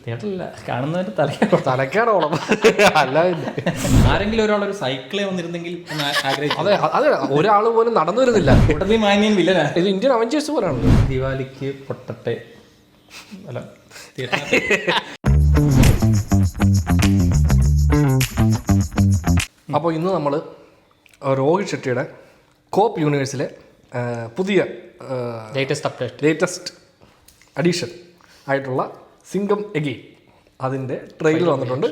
തിയേറ്ററില്ല, കാണുന്നവര് തലക്കാണോളം അല്ല. ആരെങ്കിലും ഒരാളൊരു സൈക്കിളെ വന്നിരുന്നെങ്കിൽ ആഗ്രഹിച്ചു. അതെ അതെ, ഒരാൾ പോലും നടന്നു വരുന്നില്ല. കൂട്ടത്തിൽ മാന്യൻ വില്ലനാ. ഇത് ഇന്ത്യൻ അവഞ്ചേഴ്സ് പോലാണ്. ദിവാലിക്ക് പൊട്ടട്ടെ അല്ല അപ്പോൾ ഇന്ന് നമ്മൾ രോഹിത് ഷെട്ടിയുടെ കോപ്പ് യൂണിവേഴ്സിലെ പുതിയ ലേറ്റസ്റ്റ് അഡീഷൻ ആയിട്ടുള്ള സിംഗം എഗെയിൻ അതിൻ്റെ ട്രെയിലർ വന്നിട്ടുണ്ട്.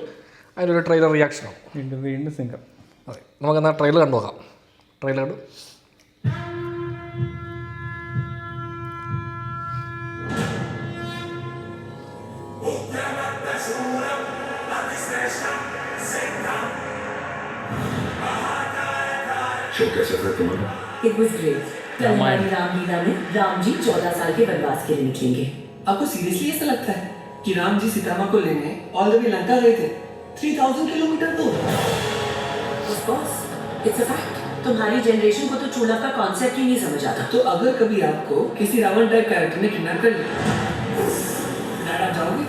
അതിനൊരു ട്രെയിലർ റിയാക്ഷനാണ്. വീണ്ടും സിംഗം. അതെ, നമുക്കെന്നാൽ ട്രെയിലർ കണ്ടു നോക്കാം. ട്രെയിലർ കണ്ടു. कैसा था तुम्हारा? It was great. कल हमारी रामलीला में राम जी 14 साल के वनवास के लिए निकलेंगे। आपको सीरियसली ऐसा लगता है कि राम जी सीतामा को लेने ऑल द वे लंका गए थे? 3000 किलोमीटर दूर। Of course, it's a fact. तुम्हारी जनरेशन को तो चूल्हा का कॉन्सेप्ट ही नहीं समझ आता। तो अगर कभी आपको किसी रावण टाइप कैरेक्टर ने किडनैप कर लिया, डैड आप जाओगे?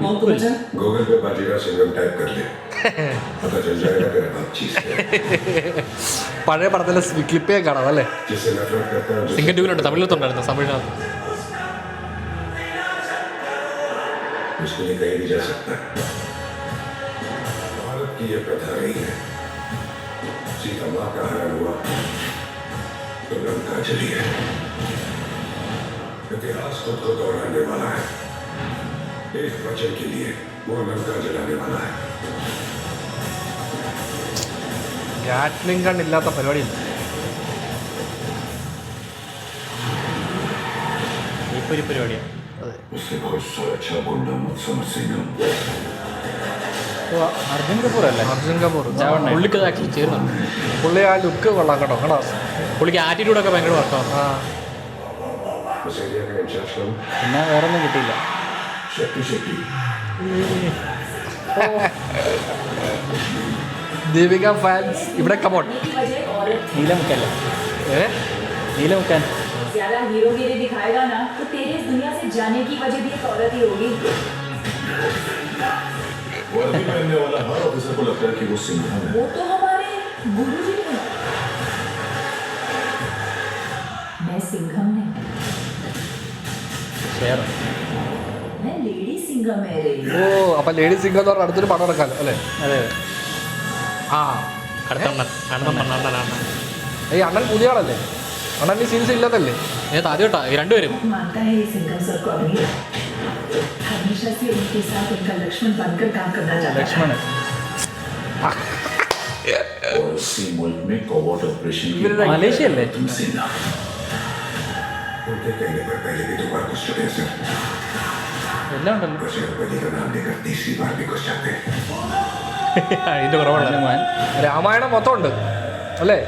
मॉम को बचाना? गूगल पे बाजीराव सिंघम टाइप कर ले, पता चल जाएगा तेरा बाप चीज क्या है। പഴയ പടത്തിലെ ക്ലിപ്പേ കാണാം അല്ലേ? जिससे नफरत करता है സിംഗം ടൂവിലുണ്ട്, തമിഴിലത്തുണ്ടായിരുന്നു, തമിഴിനകത്ത്. उसके लिए कहीं भी जा सकता है. भारत की ये प्रथा रही है, सीता माँ का हरण हुआ तो लंका चली है. इतिहास खुद को दोहराने वाला है. एक वचन के लिए वो लंका जलाने वाला है. ഗാറ്റ്ലിംഗ് ഗൺ ഇല്ലാത്ത പരിപാടിയില്ല. ഒരു പരിപാടിയാണ്. उससे बहुत सा अच्छा बोलना मत समझ सिंघम. അർജുൻ കപൂർ അല്ലേ? അർജുൻ കപൂർ പുള്ളിക്ക് ആക്ച്വലി ചേരുന്നുണ്ട്. പുള്ളി ആ ലുക്ക് കൊള്ളാം കേട്ടോ. കേട്ടോ പുള്ളിക്ക് ആറ്റിറ്റ്യൂഡൊക്കെ ഭയങ്കര വർക്കാണ്. उस एरिया का इंचार्ज करूं? പിന്നെ വേറെ ഒന്നും കിട്ടിയില്ല. शेट्टी शेट्टी. ദീപിക ഫാൻസ് ഇവിടെ കമോൺ. നീലമുക്കല്ലേ? നീലമുക്കാൻ ज्यादा हीरोगिरी दिखाएगा ना तो तेरे इस दुनिया से जाने की वजह भी एक औरत ही होगी। वर्दी पहनने वाला हर ऑफिसर को लगता है कि वो सिंघम है. वो तो हमारे गुरुजी हैं। मैं सिंघम नहीं, ഷെയർ. मैं लेडी सिंघम है रे। ഓ, അപ്പം ലേഡി സിംഗം എന്ന് പറഞ്ഞാൽ അടുത്തൊരു പടം എടുക്കാമല്ലോ അല്ലേ? അതെ ആ, അടുത്തണ്ണനാണ്. ഈ അണ്ണൻ പുതിയ ആളല്ലേ? അണ്ണൻ ഈ സീൻസ് ഇല്ലാതല്ലേ? ആദ്യമായിട്ടാ ഈ രണ്ടുപേരും. मानता है ये सिंघम सर को अभी हमेशा से उनके साथ उनका लक्ष्मण बनकर काम करना चाहता है। ലക്ഷ്മൺ और उसी मुल्क में कोवर्ट ऑपरेशन की മലേഷ്യ അല്ലേ? तुम सेना. उनके कहने पर पहले भी 2 बार घुस चुके हैं सर. എല്ലാം ഉണ്ടല്ലോ. बजरंगबली का नाम लेकर 3री बार भी घुस जाते हैं. അതിൻ്റെ കുറവുള്ള ഹനുമാൻ. രാമായണം മൊത്തം ഉണ്ട് അല്ലേ?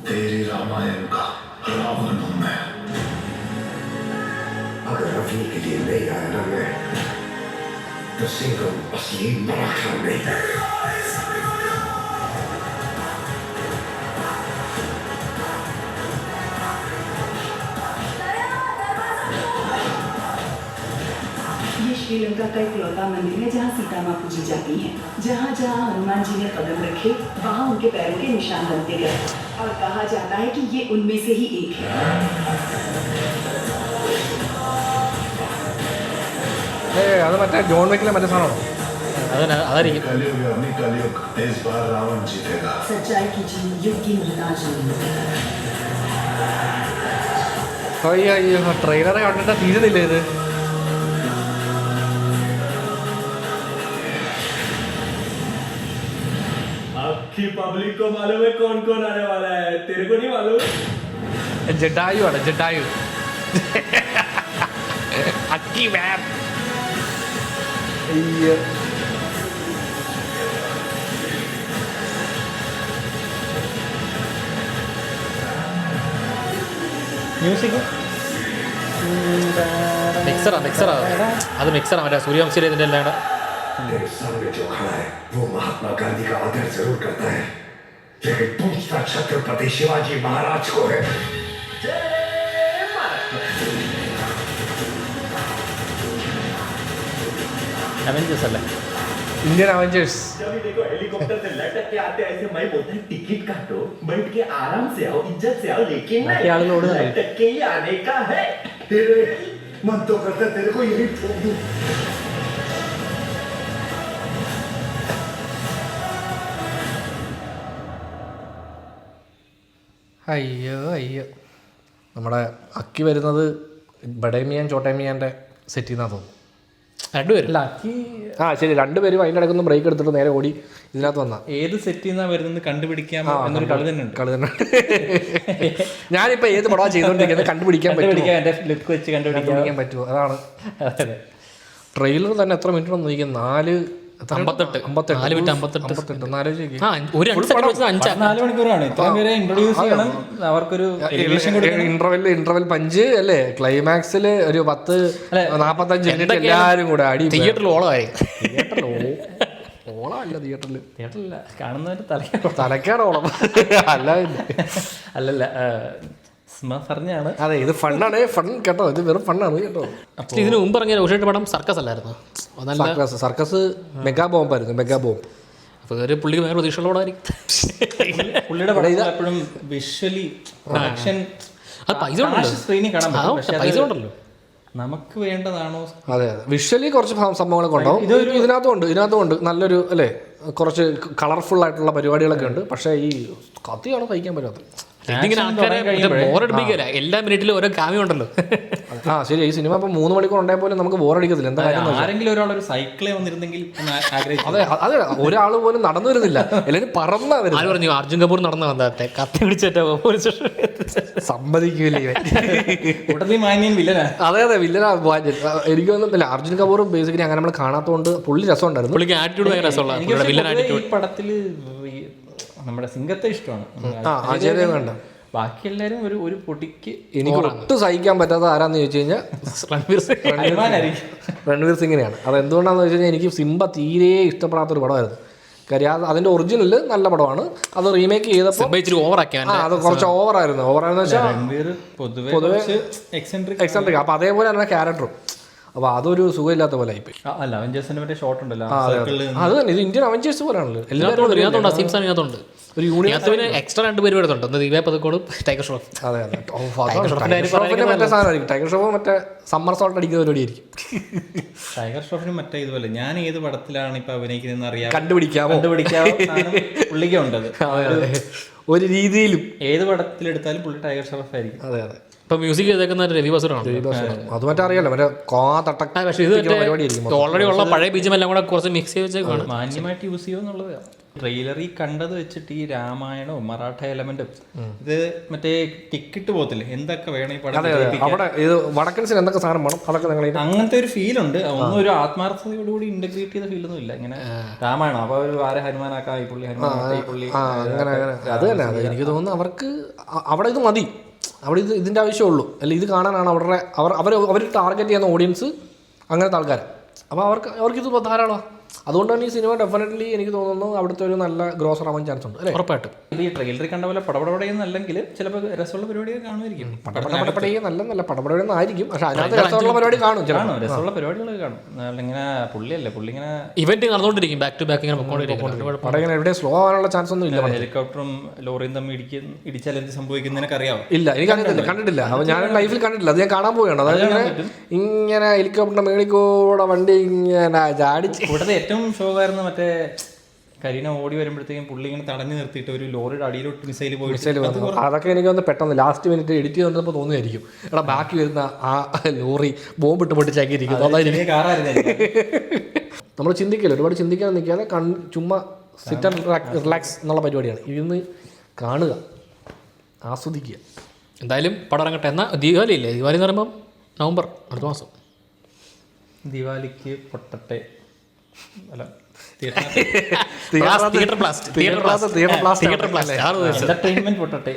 तेरी रामायण का रावण हूं मैं. अगर अभी के लिए नहीं आया ना मैं, तो सिंघम असली मराठा नहीं है. ये श्रीलंका का इकलौता मंदिर है जहाँ सीता माँ पूजी जाती हैं। जहाँ जहाँ हनुमान जी ने कदम रखे वहाँ उनके पैरों के निशान बनते गए और कहा जाता है कि ये उनमें से ही एक है। അത് മറ്റേ ജോൺ വിക്കിലെ മറ്റേ സാധനമാണോ? അതായിരിക്കും. कलयुग अपनी कलयुग, इस बार रावण जीतेगा. सच्चाई की जीत युग की मुहताज नहीं होती। അയ്യോ അയ്യോ, ട്രെയിലറെ കണ്ടിട്ട് തീരുന്നില്ല ഇത്. आपकी पब्लिक को मालूम है कौन कौन आने वाला है, तेरे को नहीं मालूम? ജഡായു ആണ്, ജഡായു. അക്കി മാൻ. അയ്യോ, മ്യൂസിക് മിക്സറാ അത് മിക്സറാ മറ്റേ സൂര്യവംശിയുടെ ഇതിൻ്റെ എല്ലാം तेरे सामने जो खड़ा है वो महात्मा गांधी का आदर जरूर करता है, लेकिन पूछता छत्रपति शिवाजी महाराज को है। അവഞ്ചേഴ്സ് അല്ലേ? Indian Avengers. जब देखो हेलीकॉप्टर से लटक के आते ऐसे मैं बोलता है टिकट काटो, बैठ के आराम से आओ, इज्जत से आओ, लेकिन बाकी आगे लोड है। लटक के ही आने का है। तेरे मन तो करता तेरे को यही ठोक दूं। അയ്യോ അയ്യോ, നമ്മുടെ അക്കി വരുന്നത് ബഡേമിയാൻ ചോട്ടേമിയാൻ്റെ സെറ്റിൽ നിന്നാണ് തോന്നുന്നു. രണ്ടുപേരും അല്ല അക്കി, ആ ശരി, രണ്ടുപേരും അതിൻ്റെ ഇടയ്ക്കൊന്ന് ബ്രേക്ക് എടുത്തിട്ട് നേരെ ഓടി ഇതിനകത്ത് വന്നാ. ഏത് സെറ്റിൽ നിന്നാ വരുന്നത് കണ്ടുപിടിക്കാൻ എന്നൊരു കളി തന്നെ ഉണ്ട്. കളി തന്നെ. ഞാനിപ്പോൾ ഏത് പടമാണ് ചെയ്തുകൊണ്ടിരിക്കുന്നത് കണ്ടുപിടിക്കാൻ പറ്റും, എൻ്റെ ലുക്ക് വെച്ച് കണ്ടുപിടിക്കാൻ പറ്റുമോ, അതാണ്. ട്രെയിലർ തന്നെ എത്ര മിനിറ്റ് ഉണ്ടെന്ന് നോക്കിയാൽ 4:58 4 മണിക്കൂറാണ്. ഇത്രയും പേരെ ഇൻട്രൊഡ്യൂസ് ചെയ്യണം, അവർക്കൊരു ഇന്റർവെൽ പഞ്ച് അല്ലേ, ക്ലൈമാക്സിൽ ഒരു 10-45 മിനിറ്റ് എല്ലാവരും കൂടെ അടി. തിയേറ്ററിൽ ഓളമായി. ഓളമല്ല തിയേറ്ററില്ല, കാണുന്നവര് തലക്കാണ് ഓളം. അല്ലല്ല പറഞ്ഞാണ്. അതെ, ഇത് ഫണ്ണാണ്, ഫൺ കേട്ടോ, ഇത് വെറും ഫണ്ണാണ് കേട്ടോ. ഇതിന് മുമ്പ് ഇറങ്ങിയ ഉഷയുടെ പടം സർക്കസ് അല്ലായിരുന്നു? സർക്കസ് മെഗാ ബോംബായിരുന്നു, മെഗാ ബോംബ്. അപ്പോൾ ഒരു പുള്ളിക്ക് വേറെ പ്രതീക്ഷകളോടായിരിക്കും പുള്ളിയുടെ പടം. എപ്പോഴും വിഷ്വലി പ്രൊഡക്ഷൻ അത് പൈസ സ്ക്രീനിൽ കാണാൻ പറ്റും, പക്ഷേ പൈസ ഉണ്ടല്ലോ. നമുക്ക് വേണ്ടതാണോ? അതെ അതെ, വിഷ്വലി കുറച്ച് സംഭവങ്ങളൊക്കെ ഉണ്ടാവും. ഇതിനകത്തുണ്ട് നല്ലൊരു അല്ലേ, കുറച്ച് കളർഫുൾ ആയിട്ടുള്ള പരിപാടികളൊക്കെ ഉണ്ട്. പക്ഷേ ഈ കത്തിയാണ് സഹിക്കാൻ പറ്റാത്തത്. ഇങ്ങനെ ആൾക്കാരെ ബോറടിപ്പിക്കില്ല, എല്ലാ മിനിറ്റിലും ഓരോ കാമ്യം ഉണ്ടല്ലോ. ആ ശരി, ഈ സിനിമ ഇപ്പം 3 മണിക്കൂർ ഉണ്ടായ പോലും നമുക്ക് ബോറടിക്കത്തില്ല. എന്താ കാര്യം, ആരെങ്കിലും ഒരാളൊരു സൈക്കിളെ വന്നിരുന്നെങ്കിൽ അതെ അതെ, ഒരാൾ പോലും നടന്നു വരുന്നില്ല, എല്ലാവരും പറന്നാ വരുന്നത്. ആര് പറഞ്ഞു അർജുൻ കപൂർ നടന്ന വന്നത്തെ കത്തി പിടിച്ചേറ്റോ സമ്മതിക്കൂല ഇവൻ. അതെ അതെ, വില്ലനാ. എനിക്ക് തോന്നുന്നില്ല, അർജുൻ കപൂർ ബേസിക്കലി അങ്ങനെ നമ്മൾ കാണാത്തതുകൊണ്ട് പുള്ളി രസമുണ്ടായിരുന്നു. പുള്ളിക്ക് ആറ്റിറ്റ്യൂഡ് ഭയങ്കര രസമുള്ള ഈ പടത്തില് നമ്മുടെ സിംഗത്തെ ഇഷ്ടമാണ്. കണ്ട ബാക്കി എല്ലാരും ഒരു പൊടിക്ക് എനിക്ക് ഒട്ടും സഹിക്കാൻ പറ്റാത്ത ആരാന്ന് ചോദിച്ചു കഴിഞ്ഞാൽ രൺവീർ സിംഗിനെയാണ്. അത് എന്തുകൊണ്ടാന്ന് വെച്ച് കഴിഞ്ഞാൽ എനിക്ക് സിംബ തീരെ ഇഷ്ടപ്പെടാത്തൊരു പടമായിരുന്നു. കാര്യം അതിന്റെ ഒറിജിനൽ നല്ല പടമാണ്, അത് റീമേക്ക് ചെയ്തപ്പോൾ അത് കുറച്ച് ഓവറായിരുന്നു. ഓവറായിരുന്നു വെച്ചാൽ പൊതുവെ എക്സെൻട്രിക്. അപ്പൊ അതേപോലെ തന്നെ ക്യാരക്ടറും, അപ്പൊ അതൊരു സുഖമില്ലാത്ത പോലെ ആയിപ്പോയി. അല്ല അവഞ്ചേഴ്സിന്റെ മറ്റേ ഷോട്ട് ഉണ്ടല്ലോ, അത് തന്നെ, ഇത് ഇന്ത്യൻ അവഞ്ചേഴ്സ് പോലാണല്ലോ. എല്ലാവരും ഒരു യൂണിയൻ എക്സ്ട്രാ 2 പേര് വരുന്നുണ്ട്, ഒന്ന് ദിവ്യ പതുക്കോടും ടൈഗർ ഷ്രോഫ്. അതെ അതെ, ടൈഗർ ഷ്രോഫിന്റെ മറ്റേ സാധനമായിരിക്കും. ടൈഗർ ഷ്രോഫ് മറ്റേ സമ്മർ സോൾട്ട് അടിക്കുന്ന പരിപാടിയായിരിക്കും. ടൈഗർ ഷ്രോഫിന് മറ്റേ ഇതുപോലെ ഞാൻ ഏത് പടത്തിലാണ് ഇപ്പൊ അഭിനയിക്കുന്നതെന്ന് അറിയാം, കണ്ടുപിടിക്കാമോ പുള്ളിക്കുണ്ടത് ഒരു രീതിയിലും. ഏത് പടത്തിലെടുത്താലും പുള്ളി ടൈഗർ ഷ്രോഫ് ആയിരിക്കും. അതെ അതെ, ഇപ്പൊ മ്യൂസിക് ചെയ്തേക്കുന്ന രവി ബസുറാണ്. അത് മറ്റേ അറിയാലോ, മറ്റേ പക്ഷേ ഇത് ഓൾറെഡി ഉള്ള പഴയ ബീജം എല്ലാം കൂടെ കുറച്ച് മിക്സ് ചെയ്ത് വെച്ചേക്കാണ്. മാന്യമായിട്ട് യൂസ് ചെയ്യുമെന്നുള്ളത് ട്രെയിലറിൽ കണ്ടത് വെച്ചിട്ട് ഈ രാമായണവും മറാഠ എലമെന്റും ഇത് മറ്റേ ടിക്കറ്റ് പോകത്തില്ലേ, എന്തൊക്കെ വേണം ഈ പടം അവിടെ ഇത് വടക്കൻസിന് എന്തൊക്കെ സാധനം വേണം അതൊക്കെ നിങ്ങൾ അങ്ങനത്തെ ഒരു ഫീൽ ഉണ്ട്. ഒന്നും ഒരു ആത്മാർത്ഥതയോടുകൂടി ഇന്റഗ്രേറ്റ് ചെയ്ത ഫീലൊന്നും ഇല്ല. ഇങ്ങനെ രാമായണം അപ്പൊ ഒരു ആരെ ഹനുമാനാക്കാം, ഈ പുള്ളി ഹനുമാനാക്കാം, ഈ പുള്ളി അങ്ങനെ അങ്ങനെ. അത് തന്നെ, അത് എനിക്ക് തോന്നുന്നു അവർക്ക് അവിടെ ഇത് മതി, അവിടെ ഇതിൻ്റെ ആവശ്യമുള്ളൂ. അല്ല, ഇത് കാണാനാണ് അവർ ടാർഗറ്റ് ചെയ്യുന്ന ഓഡിയൻസ് അങ്ങനത്തെ ആൾക്കാരാണ്. അപ്പോൾ അവർക്കിത് ധാരാളമാണ്. അതുകൊണ്ടാണ് ഈ സിനിമ ഡെഫിനറ്റ്ലി എനിക്ക് തോന്നുന്നു അവിടുത്തെ ഒരു നല്ല ഗ്രോസർ ആവാൻ ചാൻസ് ഉണ്ട്. ഉറപ്പായിട്ടും ഇത് ഈ ട്രെയിലറിൽ കണ്ട പോലെ പടപടപടയെന്നല്ലെങ്കിൽ ചിലപ്പോൾ രസമുള്ള പരിപാടികൾ കാണുമായിരിക്കും. പടപടപടയെ നല്ല പടപടയെന്നായിരിക്കും, പക്ഷെ അതിനകത്ത് രസമുള്ള പരിപാടി കാണും, രസമുള്ള പരിപാടികൾ കാണും. ഇങ്ങനെ പുള്ളി ഇങ്ങനെ ഇവന്റ് നടന്നുകൊണ്ടിരിക്കും, ബാക്ക് ടു ബാക്ക് ഇങ്ങനെ പൊക്കോണ്ടിരിക്കും. പടം ഇങ്ങനെ എവിടെ സ്ലോ ആവാനുള്ള ചാൻസ് ഒന്നും ഇല്ല. ഹെലികോപ്റ്ററും ലോറിയും തമ്മിൽ ഇടിച്ചാൽ എന്ത് സംഭവിക്കും നിനക്ക് അറിയാമോ? ഇല്ല, എനിക്കറിയത്തില്ല, കണ്ടിട്ടില്ല. അപ്പോൾ ഞാൻ ലൈഫിൽ കണ്ടിട്ടില്ല, അത് ഞാൻ കാണാൻ പോവുകയാണ്. അതായത് ഇങ്ങനെ ഹെലികോപ്റ്ററിന്റെ മേളിക്കൂടെ വണ്ടി ഇങ്ങനെ ചാടിച്ച്. കൂട്ടത്തിൽ ഏറ്റവും ഷോകായിരുന്നു മറ്റേ കരീന ഓടി വരുമ്പോഴത്തേക്കും പുള്ളി ഇങ്ങനെ തടഞ്ഞു നിർത്തിയിട്ട് ഒരു ലോറിയുടെ അടിയിലോട്ട് മിസൈൽ പോയി. അതൊക്കെ എനിക്ക് ഒന്ന് പെട്ടെന്ന് ലാസ്റ്റ് മിനിറ്റ് എഡിറ്റ് ചെയ്തപ്പോൾ തോന്നിയായിരിക്കും, എടാ ബാക്കി വരുന്ന ആ ലോറി ബോംബ് ഇട്ട് പൊട്ടിച്ചാക്കിയിരിക്കുന്നു. നമ്മൾ ചിന്തിക്കില്ല, ഒരുപാട് ചിന്തിക്കാൻ നിൽക്കാതെ ചുമ്മാ സിറ്റ് ആൻഡ് റിലാക്സ് എന്നുള്ള പരിപാടിയാണ്. ഇരുന്ന് കാണുക, ആസ്വദിക്കുക. എന്തായാലും പടം ഇറങ്ങട്ടെ. എന്നാൽ ദീപാവലി ഇല്ലേ, ദീപാവലി എന്ന് പറയുമ്പം നവംബർ അടുത്ത മാസം. ദിവാലിക്ക് പൊട്ടട്ടെ. അല്ല, തിയേറ്റർ ബ്ലാസ്റ്റ് എന്റർടൈൻമെന്റ് പൊട്ടട്ടെ.